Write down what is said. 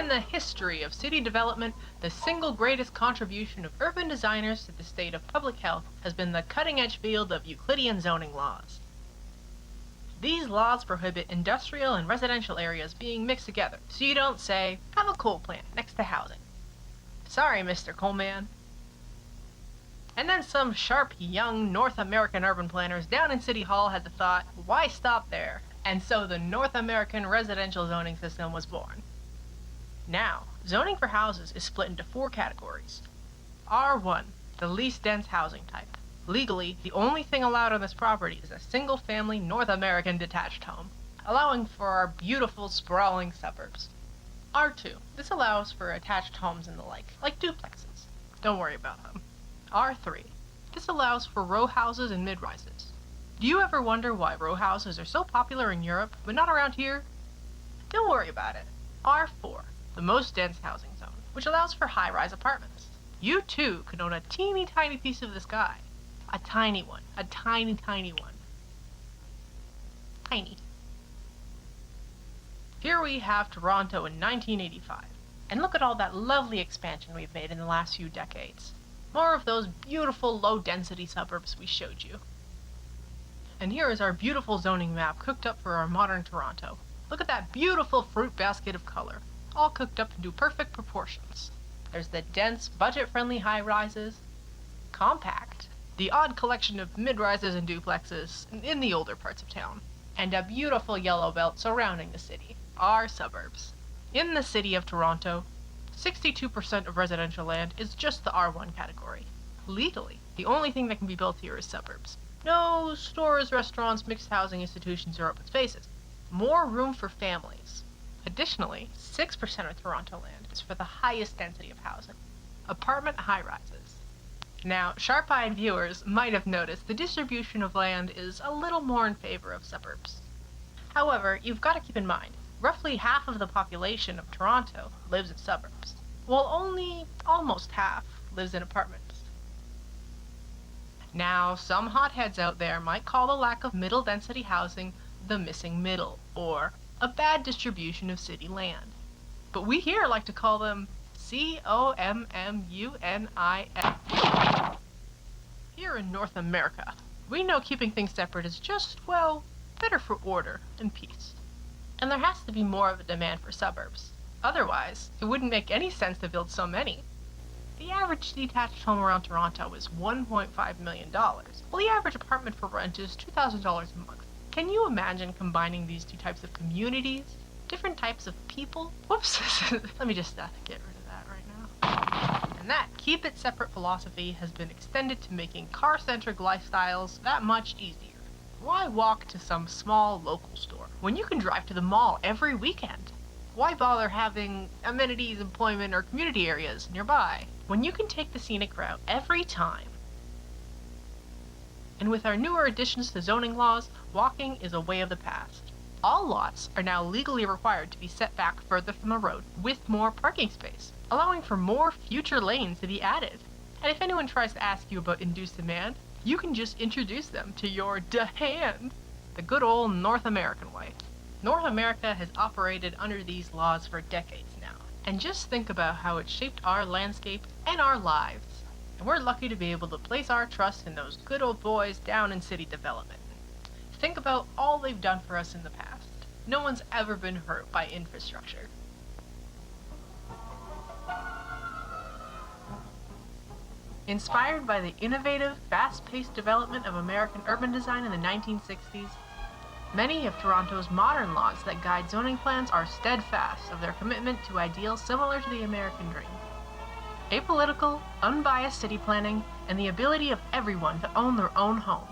In the history of city development, the single greatest contribution of urban designers to the state of public health has been the cutting-edge field of Euclidean zoning laws. These laws prohibit industrial and residential areas being mixed together, so you don't say, have a coal plant next to housing. Sorry, Mr. Coalman. And then some sharp, young North American urban planners down in City Hall had the thought, why stop there? And so the North American residential zoning system was born. Now, zoning for houses is split into 4 categories. R1, the least dense housing type. Legally, the only thing allowed on this property is a single-family North American detached home, allowing for our beautiful sprawling suburbs. R2, this allows for attached homes and the like duplexes. Don't worry about them. R3, this allows for row houses and mid-rises. Do you ever wonder why row houses are so popular in Europe, but not around here? Don't worry about it. R4, the most dense housing zone, which allows for high-rise apartments. You too could own a teeny tiny piece of the sky. A tiny one. A tiny, tiny one. Tiny. Here we have Toronto in 1985. And look at all that lovely expansion we've made in the last few decades. More of those beautiful low-density suburbs we showed you. And here is our beautiful zoning map cooked up for our modern Toronto. Look at that beautiful fruit basket of color, all cooked up into perfect proportions. There's the dense, budget-friendly high-rises, compact, the odd collection of mid-rises and duplexes in the older parts of town, and a beautiful yellow belt surrounding the city, our suburbs. In the city of Toronto, 62% of residential land is just the R1 category. Legally, the only thing that can be built here is suburbs. No stores, restaurants, mixed housing institutions, or open spaces. More room for families. Additionally, 6% of Toronto land is for the highest density of housing, apartment high-rises. Now, sharp-eyed viewers might have noticed the distribution of land is a little more in favor of suburbs. However, you've got to keep in mind, roughly half of the population of Toronto lives in suburbs, while only almost half lives in apartments. Now, some hotheads out there might call the lack of middle-density housing the missing middle, or a bad distribution of city land. But we here like to call them COMMUNIS. Here in North America, we know keeping things separate is just, well, better for order and peace. And there has to be more of a demand for suburbs. Otherwise, it wouldn't make any sense to build so many. The average detached home around Toronto is $1.5 million, while the average apartment for rent is $2,000 a month. Can you imagine combining these two types of communities? Different types of people? Whoops, let me just get rid of that right now. And that keep it separate philosophy has been extended to making car-centric lifestyles that much easier. Why walk to some small local store when you can drive to the mall every weekend? Why bother having amenities, employment, or community areas nearby when you can take the scenic route every time? And with our newer additions to zoning laws, walking is a way of the past. All lots are now legally required to be set back further from the road with more parking space, allowing for more future lanes to be added. And if anyone tries to ask you about induced demand, you can just introduce them to your hand, the good old North American way. North America has operated under these laws for decades now, and just think about how it shaped our landscape and our lives. And we're lucky to be able to place our trust in those good old boys down in city development. Think about all they've done for us in the past. No one's ever been hurt by infrastructure. Inspired by the innovative, fast-paced development of American urban design in the 1960s, many of Toronto's modern laws that guide zoning plans are steadfast of their commitment to ideals similar to the American dream. Apolitical, unbiased city planning, and the ability of everyone to own their own home.